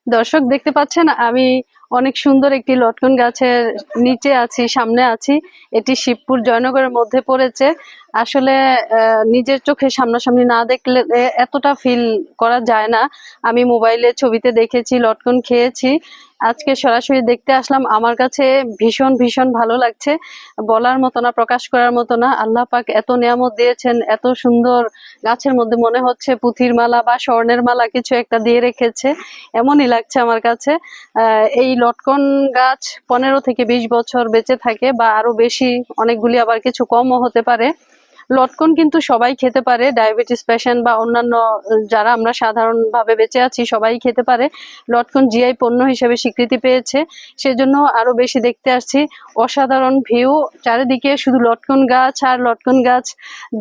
দর্শক দেখতে পাচ্ছেন আমি অনেক সুন্দর একটি লটকন গাছের নিচে আছি, সামনে আছি। এটি শিবপুর জয়নগরের মধ্যে পড়েছে। আসলে নিজের চোখে সামনাসামনি না দেখলে এতটা ফিল করা যায় না। আমি মোবাইলে ছবিতে দেখেছি, লটকন খেয়েছি, আজকে সরাসরি দেখতে আসলাম। আমার কাছে ভীষণ ভীষণ ভালো লাগছে, বলার মতো না, প্রকাশ করার মতো না। আল্লাহ পাক এত নিয়ামত দিয়েছেন, এত সুন্দর গাছের মধ্যে মনে হচ্ছে পুঁথির মালা বা স্বর্ণের মালা কিছু একটা দিয়ে রেখেছে, এমনই লাগছে আমার কাছে। এই লটকন গাছ 15 থেকে 20 বছর বেঁচে থাকে বা আরো বেশি, অনেকগুলি আবার কিছু কমও হতে পারে। লটকন কিন্তু সবাই খেতে পারে, ডায়াবেটিস পেশেন্ট বা অন্যান্য যারা আমরা সাধারণভাবে বেঁচে আছি সবাই খেতে পারে। লটকন জিআই পণ্য হিসেবে স্বীকৃতি পেয়েছে, সেজন্য আরো বেশি দেখতে আসছি। অসাধারণ ভিউ, চারিদিকে শুধু লটকন গাছ আর লটকন গাছ,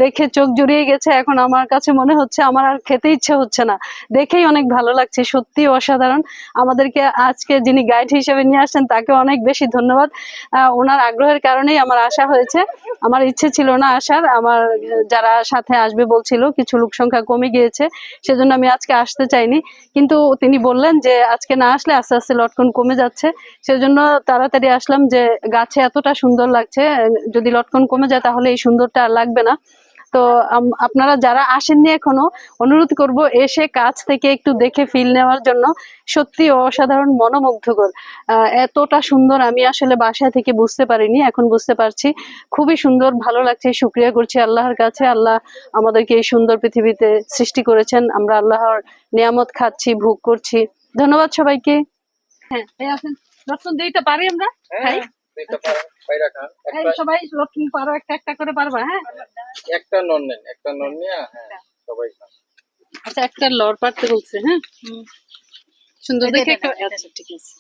দেখে চোখ জুড়িয়ে গেছে। এখন আমার কাছে মনে হচ্ছে আমার আর খেতে ইচ্ছে হচ্ছে না, দেখেই অনেক ভালো লাগছে, সত্যি অসাধারণ। আমাদেরকে আজকে যিনি গাইড হিসেবে নিয়ে আসছেন তাকে অনেক বেশি ধন্যবাদ। ওনার আগ্রহের কারণেই আমার আসা হয়েছে, আমার ইচ্ছে ছিল না আসার। আমার যারা সাথে আসবে বলছিল, কিছু লোক সংখ্যা কমে গিয়েছে, সেজন্য আমি আজকে আসতে চাইনি। কিন্তু তিনি বললেন যে আজকে না আসলে আস্তে আস্তে লটকন কমে যাচ্ছে, সেজন্য তাড়াতাড়ি আসলাম। যে গাছে এতটা সুন্দর লাগছে, যদি লটকন কমে যায় তাহলে এই সুন্দরটা আর লাগবে না। তো আপনারা যারা আসেননি এখনো, অনুরোধ করব এসে কাছ থেকে একটু দেখে ফিল নেওয়ার জন্য। সত্যি অসাধারণ, মনোমুগ্ধকর। এতটা সুন্দর আমি আসলে বাসায় থেকে বুঝতে পারিনি, এখন বুঝতে পারছি। খুবই সুন্দর, ভালো লাগছে। শুকরিয়া করছি আল্লাহর কাছে, আল্লাহ আমাদেরকে এই সুন্দর পৃথিবীতে সৃষ্টি করেছেন, আমরা আল্লাহর নিয়ামত খাচ্ছি, ভোগ করছি। ধন্যবাদ সবাইকে। হ্যাঁ, আসেন, লটকন দিতে পারি আমরা? খাই সবাই লটকন পারো, একটা একটা করে পারবা? হ্যাঁ, একটা নন নেন, একটা নন নিয়ে হ্যাঁ সবাই খান। আচ্ছা, একটা লর পারতে বলছে। হ্যাঁ, সুন্দর দেখে একটা। আচ্ছা ঠিক আছে,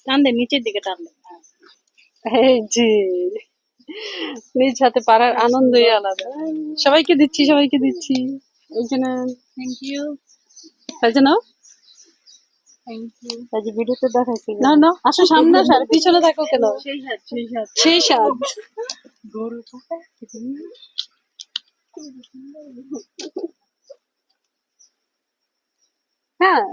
টান দে, নিচের দিকে টান দে। এই জি, নিজ হাতে পারার আনন্দই আলাদা। সবাইকে দিচ্ছি, সবাইকে দিচ্ছি। এই জন্য থ্যাংক ইউ। তাই জন্য ভিডিওতে দেখাইছি না, না আসো সামনে আসো, আর পিছনে থাকো কেন? সেই স্বাদ, সেই স্বাদ, সেই স্বাদ। গরু হ্যাঁ।